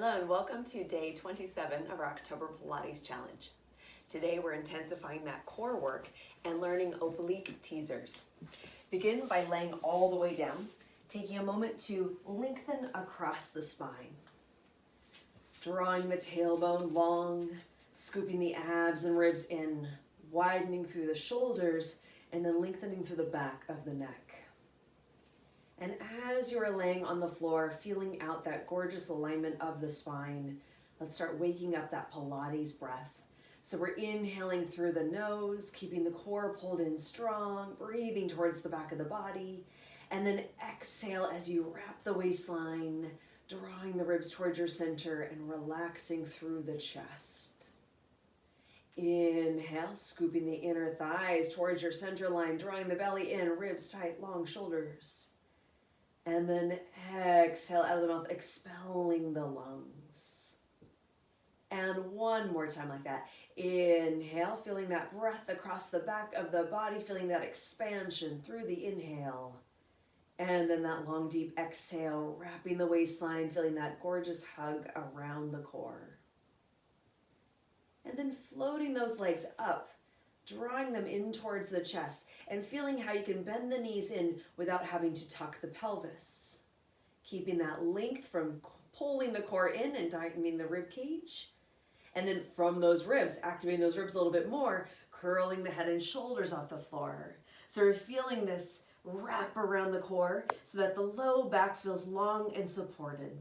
Hello and welcome to day 27 of our October Pilates Challenge. Today we're intensifying that core work and learning oblique teasers. Begin by laying all the way down, taking a moment to lengthen across the spine. Drawing the tailbone long, scooping the abs and ribs in, widening through the shoulders, and then lengthening through the back of the neck. And as you are laying on the floor, feeling out that gorgeous alignment of the spine, let's start waking up that Pilates breath. So we're inhaling through the nose, keeping the core pulled in strong, breathing towards the back of the body, and then exhale as you wrap the waistline, drawing the ribs towards your center and relaxing through the chest. Inhale, scooping the inner thighs towards your center line, drawing the belly in, ribs tight, long shoulders. And then exhale out of the mouth, expelling the lungs. And one more time like that. Inhale, feeling that breath across the back of the body, feeling that expansion through the inhale. And then that long, deep exhale, wrapping the waistline, feeling that gorgeous hug around the core. And then floating those legs up, drawing them in towards the chest and feeling how you can bend the knees in without having to tuck the pelvis. Keeping that length from pulling the core in and tightening the rib cage. And then from those ribs, activating those ribs a little bit more, curling the head and shoulders off the floor. So we're feeling this wrap around the core so that the low back feels long and supported.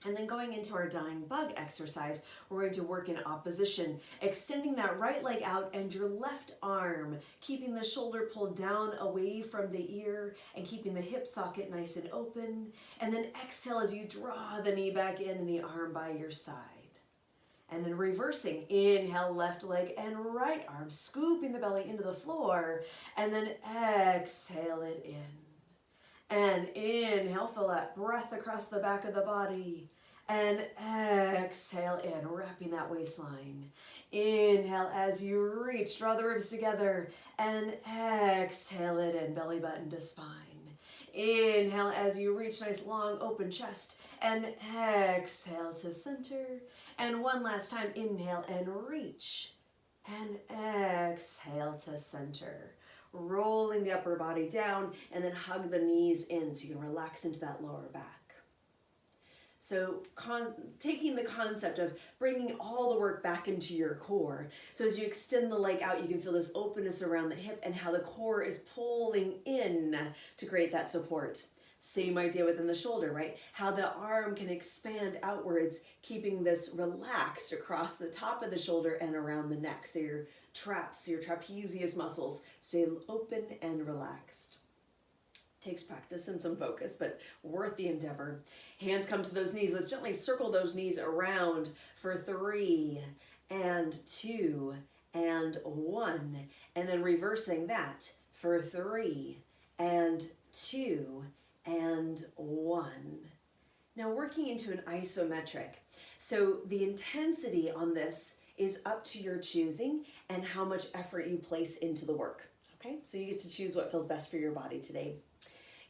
And then going into our dying bug exercise, we're going to work in opposition, extending that right leg out and your left arm, keeping the shoulder pulled down away from the ear and keeping the hip socket nice and open. And then exhale as you draw the knee back in and the arm by your side. And then reversing, inhale, left leg and right arm, scooping the belly into the floor, and then exhale it in. And inhale, feel that breath across the back of the body. And exhale in, wrapping that waistline. Inhale as you reach, draw the ribs together. And exhale it in, belly button to spine. Inhale as you reach, nice long open chest. And exhale to center. And one last time, inhale and reach. And exhale to center. Rolling the upper body down and then hug the knees in so you can relax into that lower back. So taking the concept of bringing all the work back into your core. So as you extend the leg out, you can feel this openness around the hip and how the core is pulling in to create that support. Same idea within the shoulder, right? How the arm can expand outwards, keeping this relaxed across the top of the shoulder and around the neck. So your traps, your trapezius muscles stay open and relaxed. Takes practice and some focus, but worth the endeavor. Hands come to those knees. Let's gently circle those knees around for 3 and 2 and 1. And then reversing that for 3 and 2 and 1. Now working into an isometric. So the intensity on this is up to your choosing and how much effort you place into the work. Okay, so you get to choose what feels best for your body today.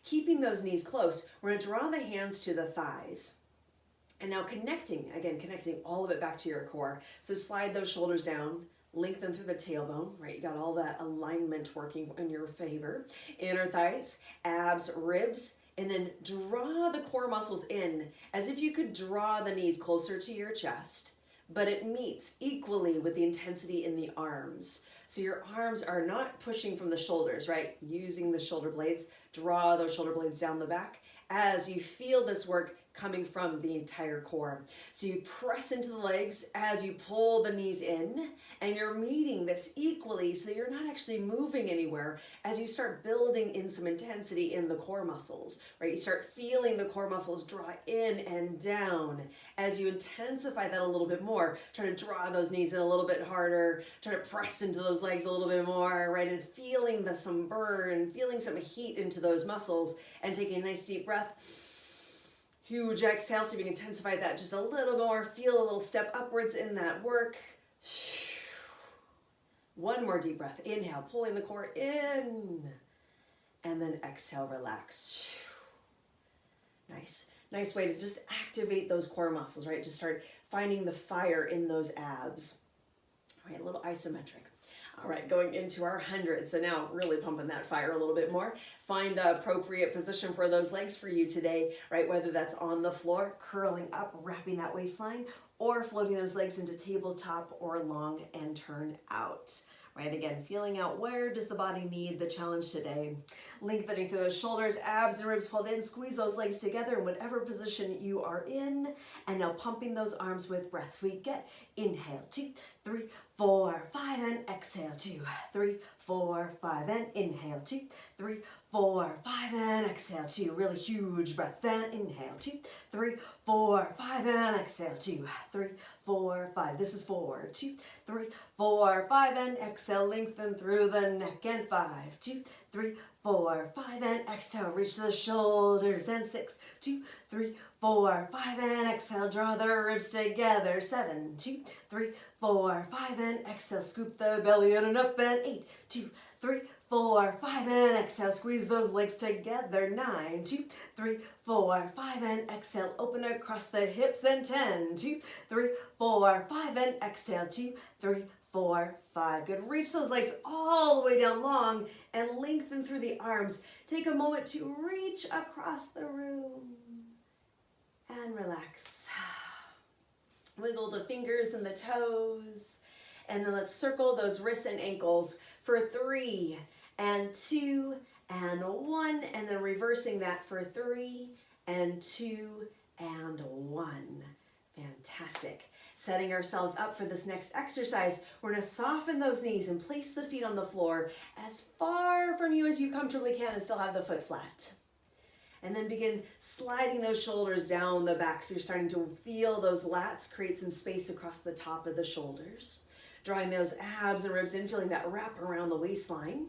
Keeping those knees close, we're going to draw the hands to the thighs. And now connecting all of it back to your core. So slide those shoulders down, lengthen through the tailbone, right? You got all that alignment working in your favor. Inner thighs, abs, ribs, and then draw the core muscles in as if you could draw the knees closer to your chest, but it meets equally with the intensity in the arms. So your arms are not pushing from the shoulders, right? Using the shoulder blades, draw those shoulder blades down the back as you feel this work coming from the entire core. So you press into the legs as you pull the knees in, and you're meeting this equally so you're not actually moving anywhere as you start building in some intensity in the core muscles, right? You start feeling the core muscles draw in and down. As you intensify that a little bit more, try to draw those knees in a little bit harder, try to press into those legs a little bit more, right? And feeling some burn, feeling some heat into those muscles, and taking a nice deep breath. Huge exhale, so you can intensify that just a little more. Feel a little step upwards in that work. One more deep breath. Inhale, pulling the core in. And then exhale, relax. Nice. Nice way to just activate those core muscles, right? Just start finding the fire in those abs. All right, a little isometric. All right, going into our 100. So now really pumping that fire a little bit more. Find the appropriate position for those legs for you today, right? Whether that's on the floor, curling up, wrapping that waistline, or floating those legs into tabletop or long and turn out. Right, again, feeling out where does the body need the challenge today. Lengthening through those shoulders, abs and ribs pulled in, squeeze those legs together in whatever position you are in. And now pumping those arms with breath. We get inhale, 2, 3, 4, 5, and exhale, 2, 3, 4, 5, and inhale, 2, 3, 4, 5, and exhale, 2. Really huge breath. Then inhale, 2, 3, 4, 5, and exhale, 2, 3, 4, 5. This is 4, 2, 3, 4, 5, and exhale. Lengthen through the neck, and 5, 2, 3, 4, 5, and exhale. Reach the shoulders, and 6, 2, 3, 4, 5, and exhale. Draw the ribs together. 7, 2, 3, 4, 5, and exhale. Scoop the belly in and up, and 8, 2, 3, 4, 5, and exhale. Squeeze those legs together. 9, 2, 3, 4, 5, and exhale. Open across the hips, and 10, 2, 3, 4, 5, and exhale. 2, 3, 4, 5. Good. Reach those legs all the way down long and lengthen through the arms. Take a moment to reach across the room and relax. Wiggle the fingers and the toes. And then let's circle those wrists and ankles for 3 and 2 and 1. And then reversing that for 3 and 2 and 1. Fantastic. Setting ourselves up for this next exercise, we're going to soften those knees and place the feet on the floor as far from you as you comfortably can and still have the foot flat. And then begin sliding those shoulders down the back so you're starting to feel those lats create some space across the top of the shoulders. Drawing those abs and ribs in, feeling that wrap around the waistline.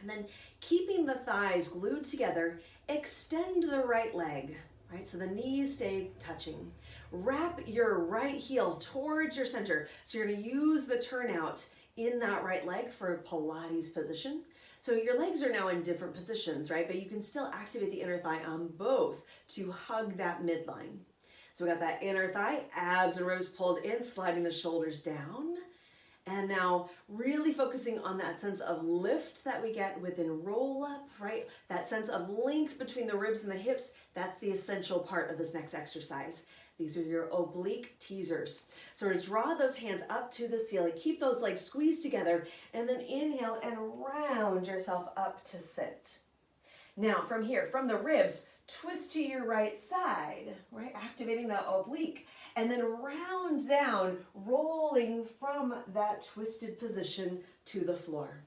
And then keeping the thighs glued together, extend the right leg, right? So the knees stay touching. Wrap your right heel towards your center. So you're going to use the turnout in that right leg for Pilates position. So your legs are now in different positions, right? But you can still activate the inner thigh on both to hug that midline. So we got that inner thigh, abs and ribs pulled in, sliding the shoulders down. And now really focusing on that sense of lift that we get within roll up, right? That sense of length between the ribs and the hips, that's the essential part of this next exercise. These are your oblique teasers. So to draw those hands up to the ceiling, keep those legs squeezed together, and then inhale and round yourself up to sit. Now from here, from the ribs, twist to your right side, right? Activating the oblique. And then round down, rolling from that twisted position to the floor.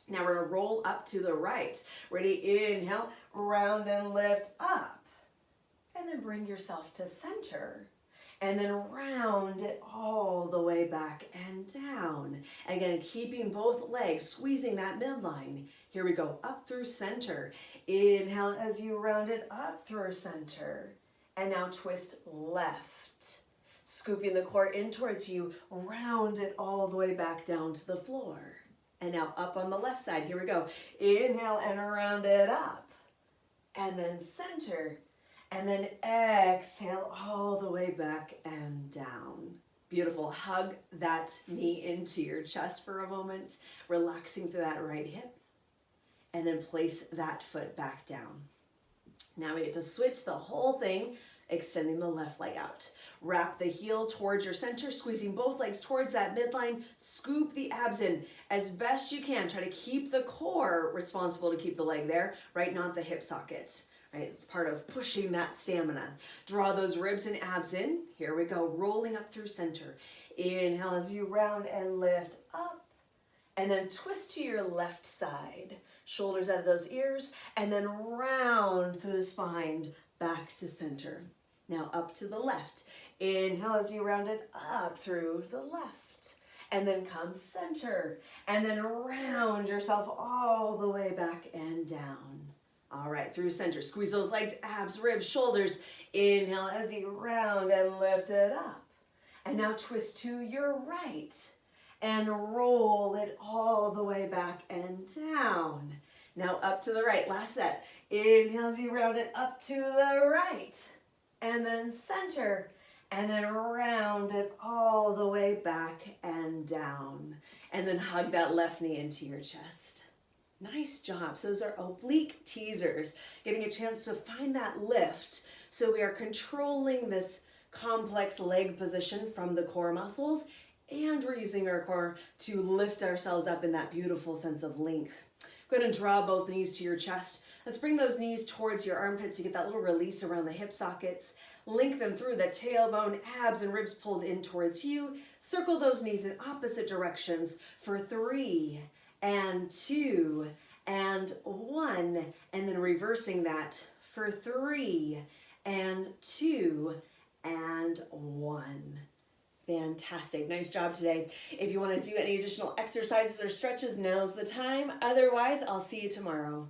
Now we're going to roll up to the right. Ready? Inhale, round and lift up. And then bring yourself to center. And then round it all the way back and down. Again, keeping both legs, squeezing that midline. Here we go, up through center. Inhale as you round it up through center. And now twist left. Scooping the core in towards you, round it all the way back down to the floor. And now up on the left side, here we go. Inhale and round it up. And then center. And then exhale all the way back and down. Beautiful. Hug that knee into your chest for a moment, relaxing through that right hip. And then place that foot back down. Now we get to switch the whole thing, extending the left leg out. Wrap the heel towards your center, squeezing both legs towards that midline. Scoop the abs in as best you can. Try to keep the core responsible to keep the leg there, right? Not the hip socket. Right? It's part of pushing that stamina. Draw those ribs and abs in. Here we go, rolling up through center. Inhale as you round and lift up. And then twist to your left side. Shoulders out of those ears. And then round through the spine back to center. Now up to the left. Inhale as you round it up through the left. And then come center. And then round yourself all the way back and down. All right, through center. Squeeze those legs, abs, ribs, shoulders. Inhale as you round and lift it up. And now twist to your right and roll it all the way back and down. Now up to the right. Last set. Inhale as you round it up to the right. And then center. And then round it all the way back and down. And then hug that left knee into your chest. Nice job. So those are oblique teasers, getting a chance to find that lift. So we are controlling this complex leg position from the core muscles, and we're using our core to lift ourselves up in that beautiful sense of length. Go ahead and draw both knees to your chest. Let's bring those knees towards your armpits. You get that little release around the hip sockets. Link them through the tailbone, abs and ribs pulled in towards you. Circle those knees in opposite directions for 3 and 2 and 1. And then reversing that for 3 and 2 and 1. Fantastic. Nice job today. If you want to do any additional exercises or stretches, now's the time. Otherwise, I'll see you tomorrow.